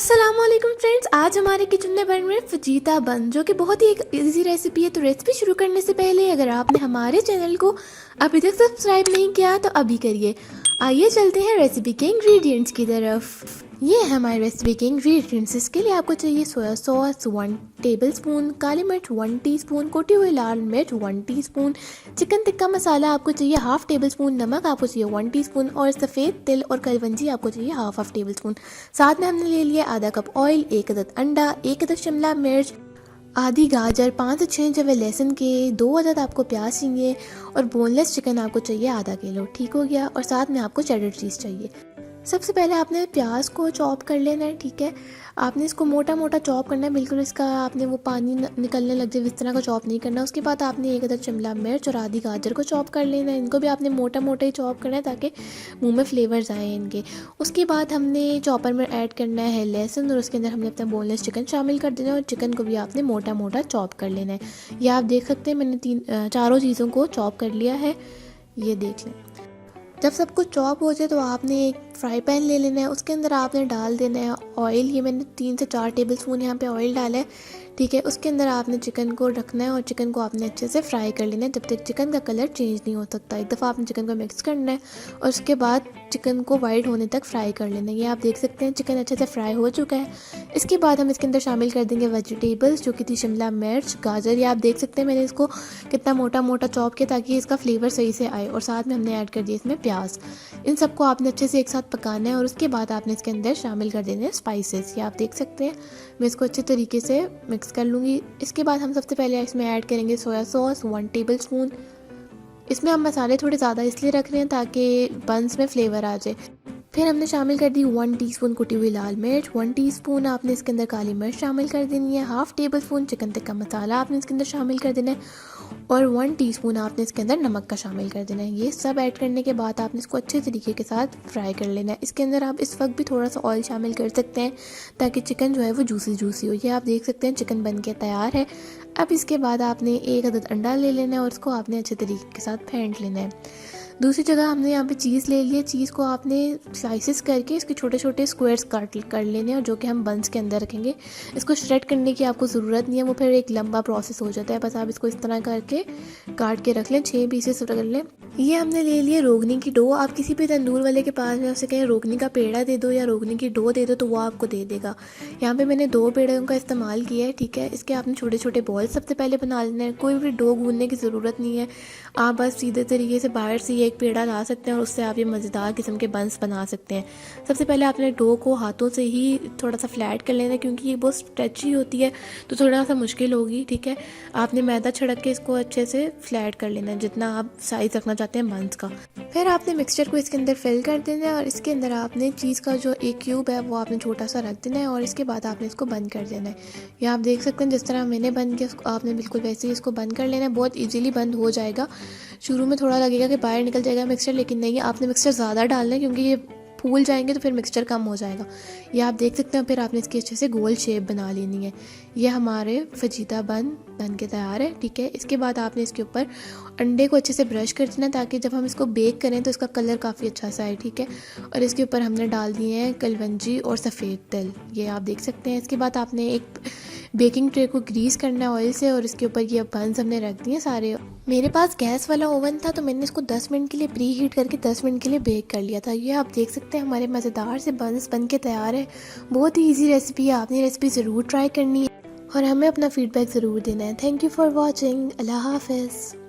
अस्सलामुअलैकुम फ्रेंड्स, आज हमारे किचन में बन रहे हैं फजीता बन, जो कि बहुत ही एक इजी रेसिपी है। तो रेसिपी शुरू करने से पहले अगर आपने हमारे चैनल को अभी तक सब्सक्राइब नहीं किया तो अभी करिए। आइए चलते हैं रेसिपी के इंग्रेडिएंट्स की तरफ। ये है हमारी रेसिपी के इंग्रेडिएंट्स। इसके लिए आपको चाहिए सोया सॉस 1 टेबलस्पून, काली मिर्च 1 टीस्पून, कुटी हुई लाल मिर्च 1 टीस्पून, चिकन टिक्का मसाला आपको चाहिए हाफ टेबल स्पून, नमक आपको चाहिए 1 टीस्पून और सफ़ेद तिल और कलवंजी आपको चाहिए हाफ टेबल स्पून। साथ में हमने ले लिया आधा कप ऑयल, 1 अदद अंडा, 1 अदद शिमला मिर्च, आधी गाजर, 5 से 6 जवे लहसुन के, 2 अदद आपको प्याज चाहिए और बोनलेस चिकन आपको चाहिए आधा किलो। ठीक हो गया। और साथ में आपको चेडर चीज़ चाहिए। सबसे पहले आपने प्याज को चॉप कर लेना है। ठीक है, आपने इसको मोटा मोटा चॉप करना है, बिल्कुल इसका आपने वो पानी निकलने लग जाए इस तरह का चॉप नहीं करना। उसके बाद आपने 1 अदद शिमला मिर्च और आधी गाजर को चॉप कर लेना है। इनको भी आपने मोटा मोटा ही चॉप करना है ताकि मुंह में फ्लेवर्स आए इनके। उसके बाद हमने चॉपर में ऐड करना है लहसुन और उसके अंदर हमने अपना बोनलेस चिकन शामिल कर देना है और चिकन को भी आपने मोटा मोटा चॉप कर लेना है। ये आप देख सकते हैं मैंने चारों चीज़ों को चॉप कर लिया है, ये देख लें। जब सब कुछ चॉप हो जाए तो आपने एक फ्राई पैन ले लेना है, उसके अंदर आपने डाल देना है ऑयल। ये मैंने 3 से 4 टेबल स्पून यहाँ पे ऑयल डाला है। ठीक है, उसके अंदर आपने चिकन को रखना है और चिकन को आपने अच्छे से फ्राई कर लेना है जब तक चिकन का कलर चेंज नहीं हो सकता। एक दफ़ा आपने चिकन को मिक्स करना है और उसके बाद चिकन को वाइट होने तक फ्राई कर लेना है। ये आप देख सकते हैं चिकन अच्छे से फ्राई हो चुका है। इसके बाद हम इसके अंदर शामिल कर देंगे वेजिटेबल्स, जो कि थी शिमला मिर्च, गाजर। ये आप देख सकते हैं मैंने इसको कितना मोटा मोटा चॉप किया ताकि इसका फ्लेवर सही से आए। और साथ में हमने ऐड कर दिया इसमें प्याज। इन सबको आपने अच्छे से एक साथ पकाना है और उसके बाद आपने इसके अंदर शामिल कर देने हैं स्पाइसेस। ये आप देख सकते हैं मैं इसको अच्छे तरीके से मिक्स कर लूँगी। इसके बाद हम सबसे पहले इसमें ऐड करेंगे सोया सॉस 1 टेबल स्पून। इसमें हम मसाले थोड़े ज़्यादा इसलिए रख रहे हैं ताकि बंस में फ्लेवर आ जाए। फिर हमने शामिल कर दी 1 टीस्पून कुटी हुई लाल मिर्च, 1 टीस्पून आपने इसके अंदर काली मिर्च शामिल कर देनी है, half tablespoon chicken tikka masala आपने इसके अंदर शामिल कर देना है और 1 टीस्पून आपने इसके अंदर नमक का शामिल कर देना है। ये सब ऐड करने के बाद आपने इसको अच्छे तरीके के साथ फ्राई कर लेना है। इसके अंदर आप इस वक्त भी थोड़ा सा ऑयल शामिल कर सकते हैं ताकि चिकन जो है वो जूसी जूसी हो। ये आप देख सकते हैं चिकन बन के तैयार है। अब इसके बाद आपने 1 अदद अंडा ले लेना है और उसको आपने अच्छे तरीके के साथ फेंट लेना है। दूसरी जगह हमने यहाँ पे चीज़ ले लिया। चीज़ को आपने स्लाइसेस करके इसके छोटे छोटे स्क्वायर्स काट कर लेने हैं और जो कि हम बंस के अंदर रखेंगे। इसको श्रेड करने की आपको ज़रूरत नहीं है, वो फिर एक लंबा प्रोसेस हो जाता है। बस आप इसको इस तरह करके काट के रख लें, 6 पीसेस कर लें। ये हमने ले लिए रोगनी की डो। आप किसी भी तंदूर वाले के पास में उससे कहें रोगनी का पेड़ा दे दो या रोगनी की डो दे दो तो वो आपको दे देगा। यहाँ पे मैंने 2 पेड़ों का इस्तेमाल किया है। ठीक है, इसके आपने छोटे छोटे बॉल सबसे पहले बना लेना है। कोई भी डो गूंदने की ज़रूरत नहीं है, आप बस सीधे तरीके से बाहर से एक पेड़ा ला सकते हैं और उससे आप ये मज़ेदार किस्म के बंस बना सकते हैं। सबसे पहले आपने डो को हाथों से ही थोड़ा सा फ्लैट कर लेना है क्योंकि ये बहुत स्ट्रेची होती है तो थोड़ा सा मुश्किल होगी। ठीक है, आपने मैदा छिड़क के इसको अच्छे से फ्लैट कर लेना है जितना आप साइज़ रखना चाहते हैं बंस का। फिर आपने मिक्सचर को इसके अंदर फिल कर देना है और इसके अंदर आपने चीज़ का जो एक क्यूब है वो आपने छोटा सा रख देना है और इसके बाद आपने इसको बंद कर देना है। ये आप देख सकते हैं जिस तरह मैंने बंद किया उसको आपने बिल्कुल वैसे ही इसको बंद कर लेना है। बहुत ईजीली बंद हो जाएगा। शुरू में थोड़ा लगेगा कि बाहर निकल जाएगा मिक्सचर, लेकिन नहीं, आपने मिक्सचर ज़्यादा डालना है क्योंकि ये फूल जाएंगे तो फिर मिक्सचर कम हो जाएगा। ये आप देख सकते हैं। फिर आपने इसकी अच्छे से गोल शेप बना लेनी है। ये हमारे फजीता बन के तैयार है। ठीक है, इसके बाद आपने इसके ऊपर अंडे को अच्छे से ब्रश कर देना ताकि जब हम इसको बेक करें तो इसका कलर काफ़ी अच्छा सा है। ठीक है, और इसके ऊपर हमने डाल दिए हैं कलवंजी और सफ़ेद तिल। ये आप देख सकते हैं। इसके बाद आपने एक बेकिंग ट्रे को ग्रीस करना है ऑयल से और इसके ऊपर ये बंस हमने रख दिए सारे। मेरे पास गैस वाला ओवन था तो मैंने इसको 10 मिनट के लिए प्री हीट करके 10 मिनट के लिए बेक कर लिया था। ये आप देख सकते हैं हमारे मज़ेदार से बंस बन के तैयार है। बहुत ही ईजी रेसिपी है, आपने रेसिपी ज़रूर ट्राई करनी है और हमें अपना फीडबैक ज़रूर देना है। Thank you for watching. अल्लाह हाफ़िज़।